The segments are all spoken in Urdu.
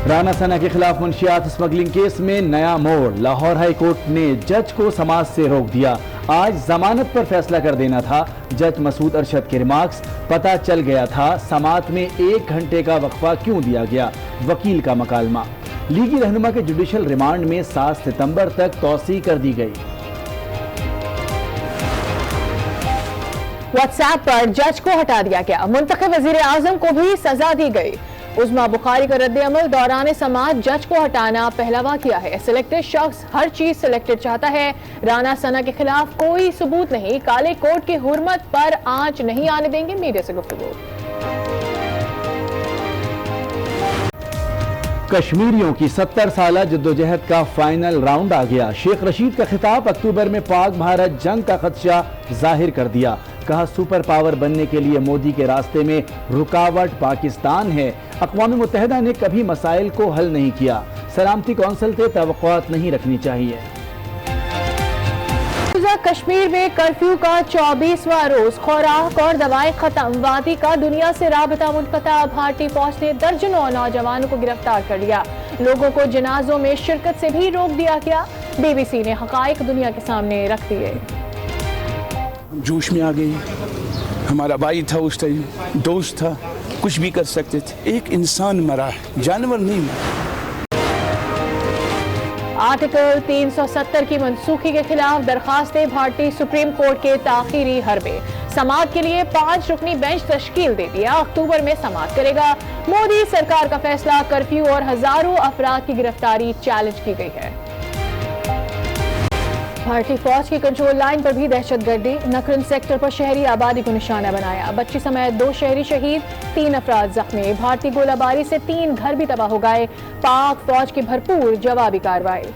رانا ثنا کے خلاف منشیات اسمگلنگ کیس میں نیا موڑ، لاہور ہائی کورٹ نے جج کو سماعت سے روک دیا۔ آج ضمانت پر فیصلہ کر دینا تھا۔ جج مسعود ارشد کے ریمارکس، پتہ چل گیا تھا سماعت میں 1 گھنٹے کا وقفہ کیوں دیا گیا، وکیل کا مکالمہ۔ لیگی رہنما کے جوڈیشل ریمانڈ میں 7 ستمبر تک توسیع کر دی گئی۔ واٹس ایپ پر جج کو ہٹا دیا گیا، منتخب وزیر اعظم کو بھی سزا دی گئی۔ عظمیٰ بخاری کا رد عمل، دوران سماعت جج کو ہٹانا پہلا واقعہ ہے۔ سلیکٹڈ شخص ہر چیز سلیکٹڈ چاہتا ہے۔ رانا ثنا کے خلاف کوئی ثبوت نہیں، کالے کوٹ کی حرمت پر آنچ نہیں آنے دیں گے، میڈیا سے گفتگو۔ کشمیریوں کی 70 سالہ جدوجہد کا فائنل راؤنڈ آ گیا۔ شیخ رشید کا خطاب، اکتوبر میں پاک بھارت جنگ کا خدشہ ظاہر کر دیا۔ کہا سپر پاور بننے کے لیے مودی کے راستے میں رکاوٹ پاکستان ہے۔ اقوام متحدہ نے کبھی مسائل کو حل نہیں کیا۔ سلامتی کونسل سے توقعات نہیں رکھنی چاہیے۔ کشمیر میں کرفیو کا 24واں روز، خوراک اور دوائیں ختم، وادی کا دنیا سے رابطہ منقطع۔ بھارتی فوج نے درجنوں نوجوانوں کو گرفتار کر لیا۔ لوگوں کو جنازوں میں شرکت سے بھی روک دیا گیا۔ بی بی سی نے حقائق دنیا کے سامنے رکھ دیے۔ جوش میں آ گئی، ہمارا بھائی تھا، اس ٹائم دوست تھا، کچھ بھی کر سکتے تھے۔ ایک انسان مرا ہے، جانور نہیں مرا۔ آرٹیکل 370 کی منسوخی کے خلاف درخواستیں، بھارتی سپریم کورٹ کے تاخیری حربے۔ سماعت کے لیے 5 رکنی بینچ تشکیل دے دیا، اکتوبر میں سماعت کرے گا۔ مودی سرکار کا فیصلہ، کرفیو اور ہزاروں افراد کی گرفتاری چیلنج کی گئی ہے۔ بھارتی فوج کی کنٹرول لائن پر بھی دہشت گردی، نکرن سیکٹر پر شہری آبادی کو نشانہ بنایا، بچی سمیت 2 شہری شہید، 3 افراد زخمی۔ بھارتی گولہ باری سے 3 گھر بھی تباہ ہو گئے، پاک فوج کی بھرپور جوابی کارروائی۔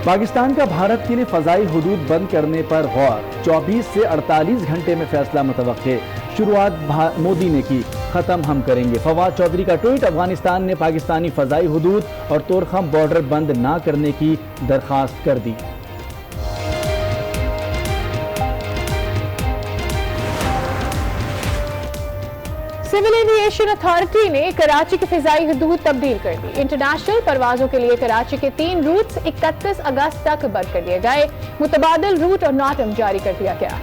پاکستان کا بھارت کے لیے فضائی حدود بند کرنے پر غور، 24 سے 48 گھنٹے میں فیصلہ متوقع۔ شروعات مودی نے کی، ختم ہم کریں گے۔ فواد چودھری کا ٹویٹ، افغانستان نے پاکستانی فضائی حدود اور تورخم بارڈر بند نہ کرنے کی درخواست کر دی۔ سول ایویشن اتھارٹی نے کراچی کی فضائی حدود تبدیل کر دی۔ انٹرنیشنل پروازوں کے لیے کراچی کے 3 روٹس 31 اگست تک بند کر دیے گئے۔ متبادل روٹ اور ناٹم جاری کر دیا گیا۔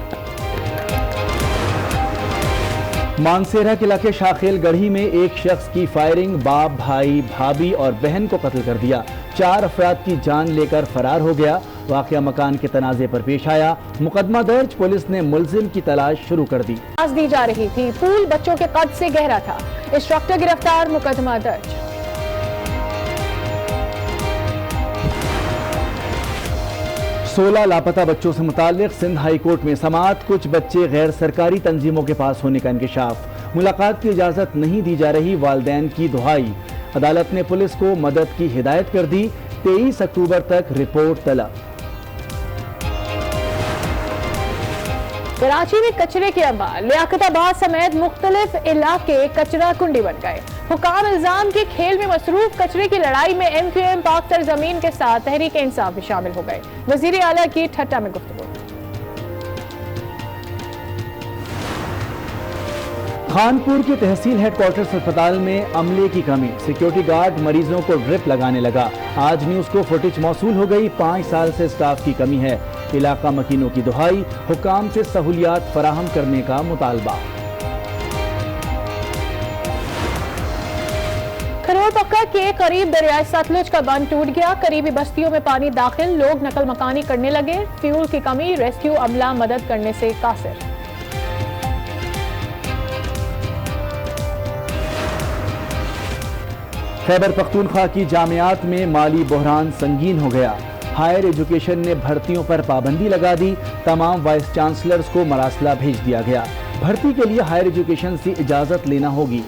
مانسیرہ کے علاقے شاخیل گڑھی میں ایک شخص کی فائرنگ، باپ، بھائی، بھابھی اور بہن کو قتل کر دیا۔ 4 افراد کی جان لے کر فرار ہو گیا۔ واقعہ مکان کے تنازع پر پیش آیا، مقدمہ درج، پولیس نے ملزم کی تلاش شروع کر دی۔ دی جا رہی تھی، پول بچوں کے قد سے گہرا تھا، انسٹرکٹر گرفتار، مقدمہ درج۔ 16 لاپتہ بچوں سے متعلق سندھ ہائی کورٹ میں سماعت، کچھ بچے غیر سرکاری تنظیموں کے پاس ہونے کا انکشاف۔ ملاقات کی اجازت نہیں دی جا رہی، والدین کی دہائی۔ عدالت نے پولیس کو مدد کی ہدایت کر دی، 23 اکتوبر تک رپورٹ طلب۔ کراچی میں کچرے کے انبار، لیاقت آباد سمیت مختلف علاقے کچرا کنڈی بن گئے۔ حکام الزام کے کھیل میں مصروف، کچرے کی لڑائی میں ایم کیو ایم پاک سرزمین کے ساتھ تحریک انصاف بھی شامل ہو گئے۔ وزیر اعلیٰ کی ٹھٹہ میں گفتگو۔ خانپور کے تحصیل ہیڈ کوارٹرز اسپتال میں عملے کی کمی، سیکیورٹی گارڈ مریضوں کو ڈرپ لگانے لگا۔ آج نیوز کو فوٹیج موصول ہو گئی، 5 سال سے سٹاف کی کمی ہے۔ علاقہ مکینوں کی دہائی، حکام سے سہولیات فراہم کرنے کا مطالبہ۔ کھرور پکا کے قریب دریائے ستلج کا بند ٹوٹ گیا، قریبی بستیوں میں پانی داخل، لوگ نقل مکانی کرنے لگے۔ فیول کی کمی، ریسکیو عملہ مدد کرنے سے قاصر۔ خیبر پختونخوا کی جامعات میں مالی بحران سنگین ہو گیا، ہائر ایجوکیشن نے بھرتیوں پر پابندی لگا دی، تمام وائس چانسلرز کو مراسلہ بھیج دیا گیا، بھرتی کے لیے ہائر ایجوکیشن سے اجازت لینا ہوگی۔